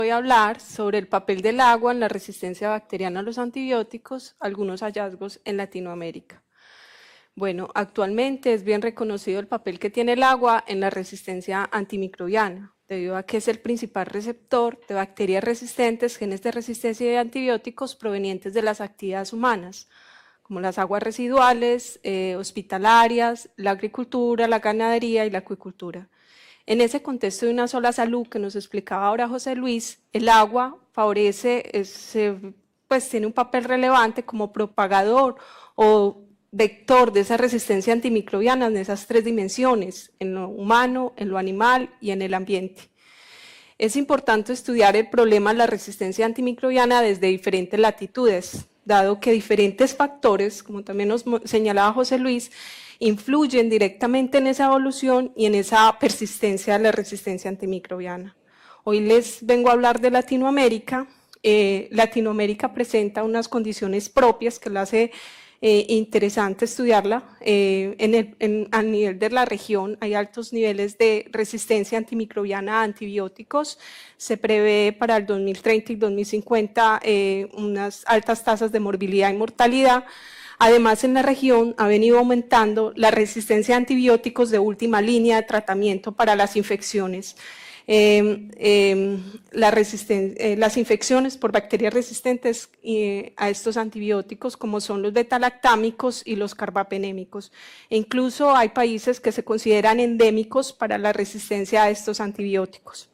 Voy a hablar sobre el papel del agua en la resistencia bacteriana a los antibióticos, algunos hallazgos en Latinoamérica. Bueno, actualmente es bien reconocido el papel que tiene el agua en la resistencia antimicrobiana, debido a que es el principal receptor de bacterias resistentes, genes de resistencia y de antibióticos provenientes de las actividades humanas, como las aguas residuales, hospitalarias, la agricultura, la ganadería y la acuicultura. En ese contexto de una sola salud que nos explicaba ahora José Luis, el agua favorece, pues tiene un papel relevante como propagador o vector de esa resistencia antimicrobiana en esas tres dimensiones, en lo humano, en lo animal y en el ambiente. Es importante estudiar el problema de la resistencia antimicrobiana desde diferentes latitudes, dado que diferentes factores, como también nos señalaba José Luis, influyen directamente en esa evolución y en esa persistencia de la resistencia antimicrobiana. Hoy les vengo a hablar de Latinoamérica. Latinoamérica presenta unas condiciones propias que la hace interesante estudiarla. A nivel de la región hay altos niveles de resistencia antimicrobiana a antibióticos. Se prevé para el 2030 y 2050 unas altas tasas de morbilidad y mortalidad. Además, en la región ha venido aumentando la resistencia a antibióticos de última línea de tratamiento para las infecciones. Las infecciones por bacterias resistentes a estos antibióticos, como son los beta-lactámicos y los carbapenémicos. E incluso hay países que se consideran endémicos para la resistencia a estos antibióticos.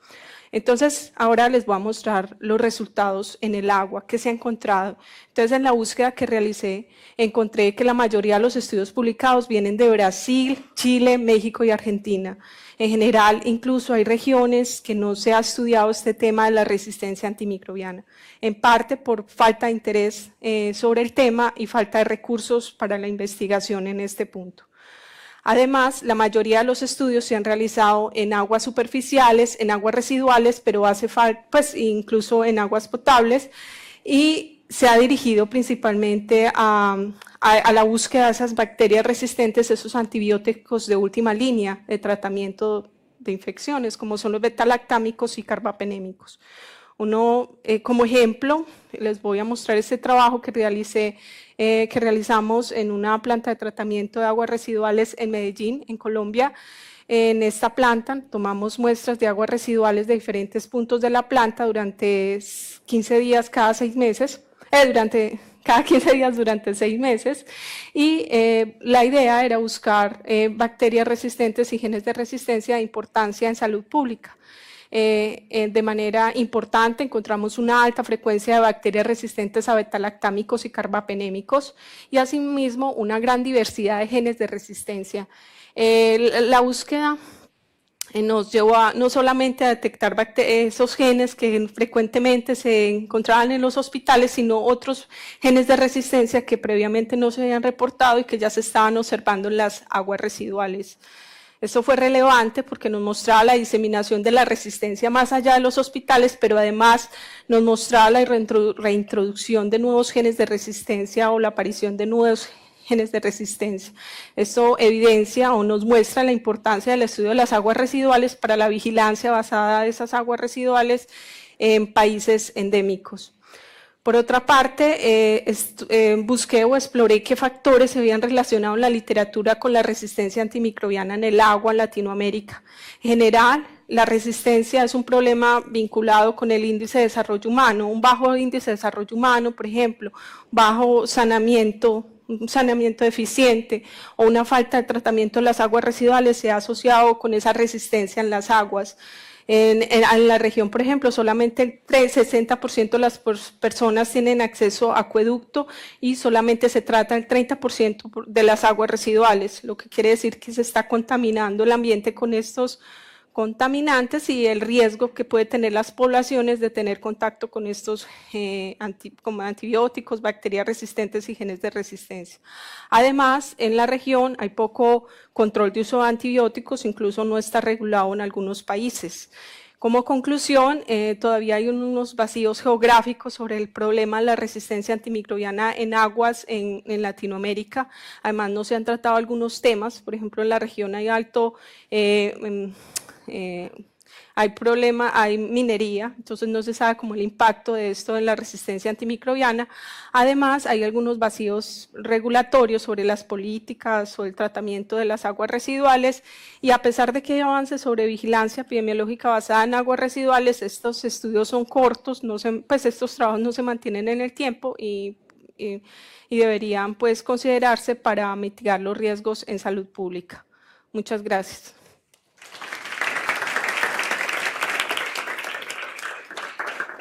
Entonces, ahora les voy a mostrar los resultados en el agua que se ha encontrado. Entonces, en la búsqueda que realicé, encontré que la mayoría de los estudios publicados vienen de Brasil, Chile, México y Argentina. En general, incluso hay regiones que no se ha estudiado este tema de la resistencia antimicrobiana, en parte por falta de interés sobre el tema y falta de recursos para la investigación en este punto. Además, la mayoría de los estudios se han realizado en aguas superficiales, en aguas residuales, pero hace falta, pues incluso en aguas potables, y se ha dirigido principalmente a la búsqueda de esas bacterias resistentes, esos antibióticos de última línea de tratamiento de infecciones, como son los beta-lactámicos y carbapenémicos. Como ejemplo, les voy a mostrar este trabajo que realizamos en una planta de tratamiento de aguas residuales en Medellín, en Colombia. En esta planta tomamos muestras de aguas residuales de diferentes puntos de la planta durante 15 días cada 6 meses, cada 15 días durante 6 meses, y la idea era buscar bacterias resistentes y genes de resistencia de importancia en salud pública. De manera importante encontramos una alta frecuencia de bacterias resistentes a beta-lactámicos y carbapenémicos y asimismo una gran diversidad de genes de resistencia. La búsqueda nos llevó no solamente a detectar esos genes que frecuentemente se encontraban en los hospitales, sino otros genes de resistencia que previamente no se habían reportado y que ya se estaban observando en las aguas residuales. Esto fue relevante porque nos mostraba la diseminación de la resistencia más allá de los hospitales, pero además nos mostraba la reintroducción de nuevos genes de resistencia o la aparición de nuevos genes de resistencia. Esto evidencia o nos muestra la importancia del estudio de las aguas residuales para la vigilancia basada en esas aguas residuales en países endémicos. Por otra parte, busqué o exploré qué factores se habían relacionado en la literatura con la resistencia antimicrobiana en el agua en Latinoamérica. En general, la resistencia es un problema vinculado con el índice de desarrollo humano, un bajo índice de desarrollo humano, por ejemplo, bajo saneamiento, un saneamiento deficiente o una falta de tratamiento de las aguas residuales se ha asociado con esa resistencia en las aguas. En la región, por ejemplo, solamente el 60% de las personas tienen acceso a acueducto y solamente se trata del 30% de las aguas residuales, lo que quiere decir que se está contaminando el ambiente con estos contaminantes y el riesgo que puede tener las poblaciones de tener contacto con estos como antibióticos, bacterias resistentes y genes de resistencia. Además, en la región hay poco control de uso de antibióticos, incluso no está regulado en algunos países. Como conclusión, todavía hay unos vacíos geográficos sobre el problema de la resistencia antimicrobiana en aguas en Latinoamérica. Además, no se han tratado algunos temas, por ejemplo, en la región hay alto hay problema, hay minería, entonces no se sabe cómo el impacto de esto en la resistencia antimicrobiana. Además, hay algunos vacíos regulatorios sobre las políticas o el tratamiento de las aguas residuales, y a pesar de que hay avances sobre vigilancia epidemiológica basada en aguas residuales, estos estudios son cortos, pues estos trabajos no se mantienen en el tiempo y deberían pues considerarse para mitigar los riesgos en salud pública. Muchas gracias.